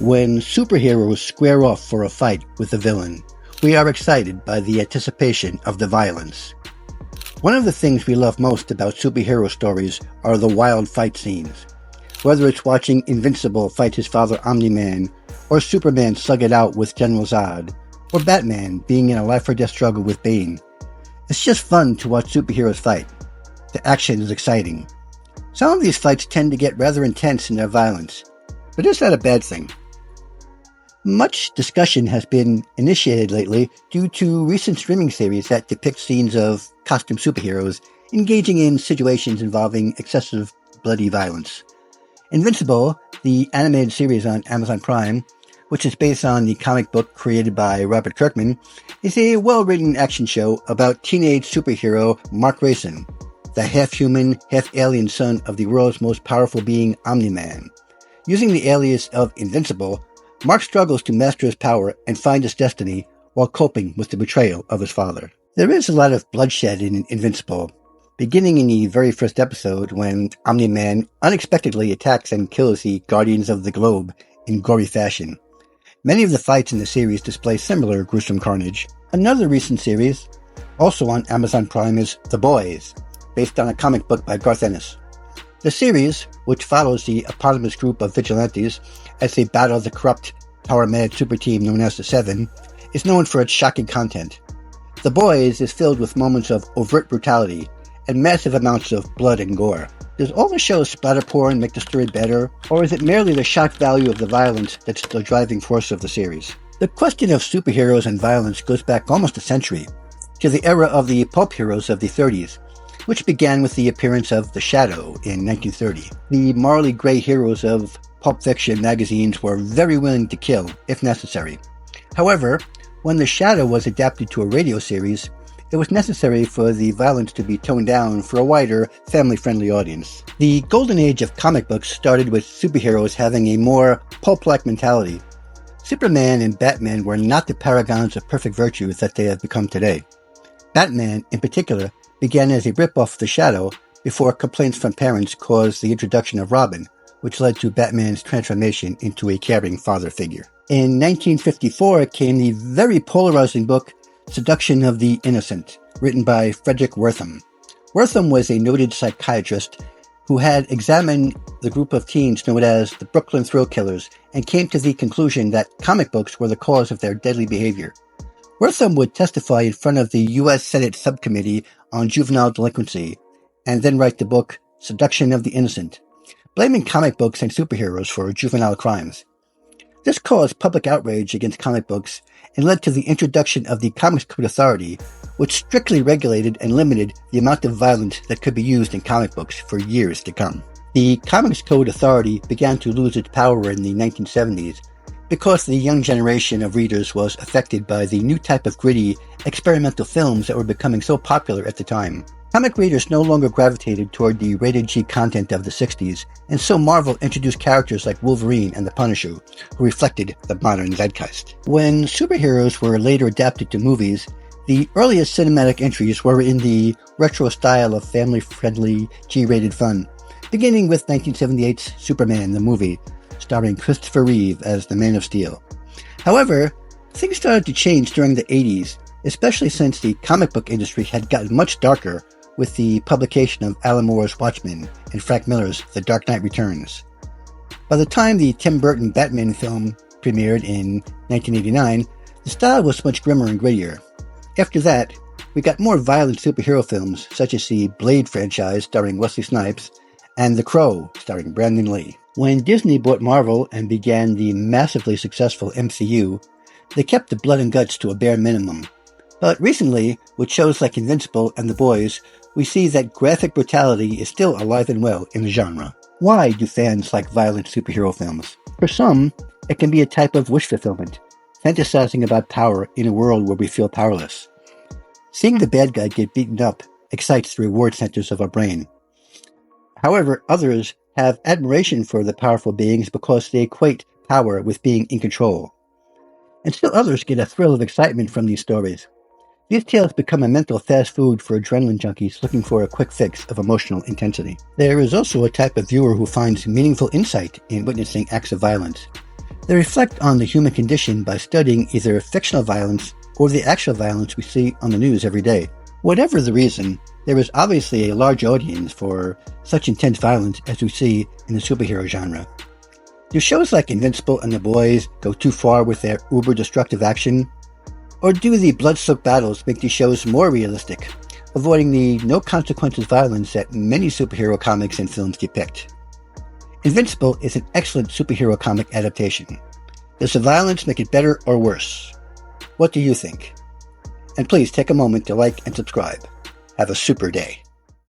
When superheroes square off for a fight with the villain, we are excited by the anticipation of the violence. One of the things we love most about superhero stories are the wild fight scenes. Whether it's watching Invincible fight his father Omni-Man, or Superman slug it out with General Zod, or Batman being in a life-or-death struggle with Bane. It's just fun to watch superheroes fight. The action is exciting. Some of these fights tend to get rather intense in their violence, but is that a bad thing? Much discussion has been initiated lately due to recent streaming series that depict scenes of costume superheroes engaging in situations involving excessive bloody violence. Invincible, the animated series on Amazon Prime, which is based on the comic book created by Robert Kirkman, is a well-written action show about teenage superhero Mark Grayson, the half-human, half-alien son of the world's most powerful being, Omni-Man. Using the alias of Invincible, Mark struggles to master his power and find his destiny while coping with the betrayal of his father. There is a lot of bloodshed in Invincible, beginning in the very first episode when Omni-Man unexpectedly attacks and kills the Guardians of the Globe in gory fashion. Many of the fights in the series display similar gruesome carnage. Another recent series, also on Amazon Prime, is The Boys, based on a comic book by Garth Ennis. The series, which follows the eponymous group of vigilantes as they battle the corrupt, power-mad super team known as the Seven, is known for its shocking content. The Boys is filled with moments of overt brutality and massive amounts of blood and gore. Does all the show's splatter porn make the story better, or is it merely the shock value of the violence that's the driving force of the series? The question of superheroes and violence goes back almost a century, to the era of the pulp heroes of the 30s, which began with the appearance of The Shadow in 1930. The morally gray heroes of pulp fiction magazines were very willing to kill, if necessary. However, when The Shadow was adapted to a radio series, it was necessary for the violence to be toned down for a wider, family-friendly audience. The golden age of comic books started with superheroes having a more pulp-like mentality. Superman and Batman were not the paragons of perfect virtue that they have become today. Batman, in particular, began as a rip-off of The Shadow before complaints from parents caused the introduction of Robin, which led to Batman's transformation into a caring father figure. In 1954 came the very polarizing book Seduction of the Innocent, written by Frederick Wertham. Wertham was a noted psychiatrist who had examined the group of teens known as the Brooklyn Thrill Killers and came to the conclusion that comic books were the cause of their deadly behavior. Wertham would testify in front of the U.S. Senate Subcommittee on Juvenile Delinquency, and then write the book Seduction of the Innocent, blaming comic books and superheroes for juvenile crimes. This caused public outrage against comic books and led to the introduction of the Comics Code Authority, which strictly regulated and limited the amount of violence that could be used in comic books for years to come. The Comics Code Authority began to lose its power in the 1970s because the young generation of readers was affected by the new type of gritty, experimental films that were becoming so popular at the time. Comic readers no longer gravitated toward the rated G content of the 60s, and so Marvel introduced characters like Wolverine and the Punisher, who reflected the modern zeitgeist. When superheroes were later adapted to movies, the earliest cinematic entries were in the retro style of family-friendly G-rated fun, beginning with 1978's Superman the movie, starring Christopher Reeve as the Man of Steel. However, things started to change during the 80s, especially since the comic book industry had gotten much darker with the publication of Alan Moore's Watchmen and Frank Miller's The Dark Knight Returns. By the time the Tim Burton Batman film premiered in 1989, the style was much grimmer and grittier. After that, we got more violent superhero films such as the Blade franchise starring Wesley Snipes and The Crow starring Brandon Lee. When Disney bought Marvel and began the massively successful MCU, they kept the blood and guts to a bare minimum. But recently, with shows like Invincible and The Boys, we see that graphic brutality is still alive and well in the genre. Why do fans like violent superhero films? For some, it can be a type of wish fulfillment, fantasizing about power in a world where we feel powerless. Seeing the bad guy get beaten up excites the reward centers of our brain. However, others have admiration for the powerful beings because they equate power with being in control. And still others get a thrill of excitement from these stories. These tales become a mental fast food for adrenaline junkies looking for a quick fix of emotional intensity. There is also a type of viewer who finds meaningful insight in witnessing acts of violence. They reflect on the human condition by studying either fictional violence or the actual violence we see on the news every day. Whatever the reason, there is obviously a large audience for such intense violence as we see in the superhero genre. Do shows like Invincible and The Boys go too far with their uber-destructive action? Or do the blood-soaked battles make these shows more realistic, avoiding the no-consequences violence that many superhero comics and films depict? Invincible is an excellent superhero comic adaptation. Does the violence make it better or worse? What do you think? And please take a moment to like and subscribe. Have a super day.